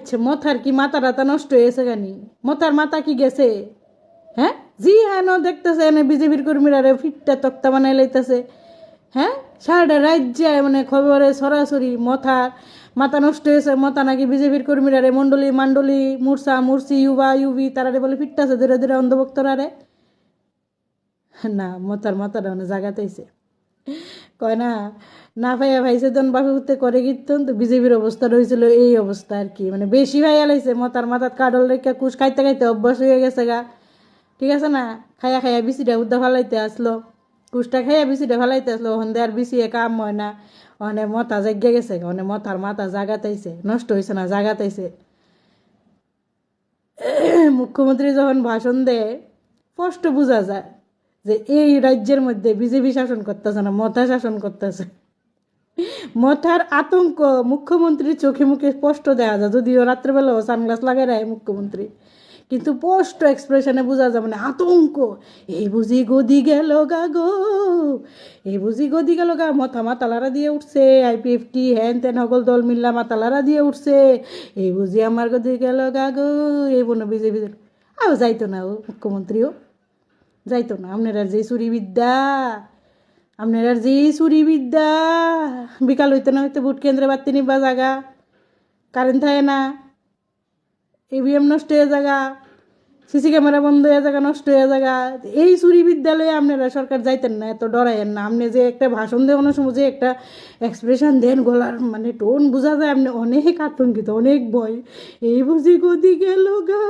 আচ্ছা মথার কি মাথা টাথা নষ্ট হয়েছে গানি? মথার মাথা কি গেছে? হ্যাঁ, জি হ্যাঁ ন দেখতেছে এনে বিজেপির কর্মীরা ফিটটা তক্তা বানাই লাইতেছে। হ্যাঁ, সারাটা রাজ্যে মানে খবরে সরাসরি মাথা নষ্ট হয়েছে, মাথা নাকি বিজেপির কর্মীরা মন্ডলী মান্ডলী মুরসা মুরসি ইউবা ইউবি তারা বলে ফিটতেছে ধীরে ধীরে অন্ধভক্তরা না মাথাটা মানে জাগাতেইছে। কয় না, না ভাইয়া ভাইছে তখন বাপে উঠতে করে কীর্তন, তো বিজেপির অবস্থা রয়েছিল এই অবস্থা আর কি, মানে বেশি ভাইয়া লাইছে মাথাত কাডল রেখা কুশ খাইতে খাইতে অভ্যাস হয়ে গেছে গা। ঠিক আছে না, খাইয়া খাইয়া বিচিটা উদ্দা ফালাইতে আসলো, কুশটা খাইয়া বিচিটা ফালাইতে আসলো, ওখান দিয়ে আর বিচিয়ে কাম হয় না, ওখানে মাথা জাগিয়ে গেছে, ওখানে মাথা জাগাতাইছে, নষ্ট হয়েছে না জাগাতাইছে। মুখ্যমন্ত্রী যখন ভাষণ দেয় স্পষ্ট বোঝা যায় যে এই রাজ্যের মধ্যে বিজেপি শাসন করতেছে না, মথা শাসন করতেছে। মথার আতঙ্ক মুখ্যমন্ত্রীর চোখে মুখে স্পষ্ট দেখা যায়, যদিও রাত্রেবেলাও সানগ্লাস লাগাই রায় মুখ্যমন্ত্রী, কিন্তু স্পষ্ট এক্সপ্রেশনে বোঝা যায় মানে আতঙ্ক। এই বুঝি গদি গেল গা গো, এই বুঝি গদি গেল গা, মাতালারা দিয়ে উঠছে, IPFT হ্যান তেন সকল দল মিল্লা মাতালারা দিয়ে উঠছে, এই বুঝি আমার গদি গেল গা গো, এই বন্য বিজেপি যাইতো না ও মুখ্যমন্ত্রীও যাইতো না। আপনারা যে চুরিবিদ্যা, আপনার যে চুরিবিদ্যা, বিকাল হইতে না হইতে ভোট কেন্দ্রে বাড়তে নিবা জাগা, কারেন্ট থাকে না, EVM নষ্ট হয়ে জায়গা, সিসি ক্যামেরা বন্ধ হয়ে জায়গা, নষ্ট হয়ে জায়গা, এই চুরি বিদ্যালয়ে আপনারা সরকার যাইতেন না, এত ডরাইয়েন না। আপনি যে একটা ভাষণ দেন অনেক সময় যে একটা এক্সপ্রেশন দেন, গলার মানে টোন বোঝা যায় আপনি অনেক আতঙ্কিত, অনেক ভয়, এই বুঝি গদি গেল গা।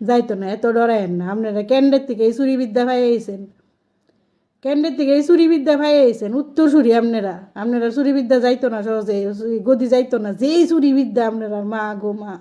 যাইতো না, এত ডরাইয়েন না। আপনারা ক্যান্ডের থেকে এই চুরি বিদ্যা ভাই আইছেন, ক্যান্ডের থেকে এই চুরিবিদ্যা ভাই আইছেন, উত্তরসূরি আপনারা চুরিবিদ্যা যাইতো না সহজে, গদি যাইতো না, যেই চুরিবিদ্যা আপনারা মা গো মা।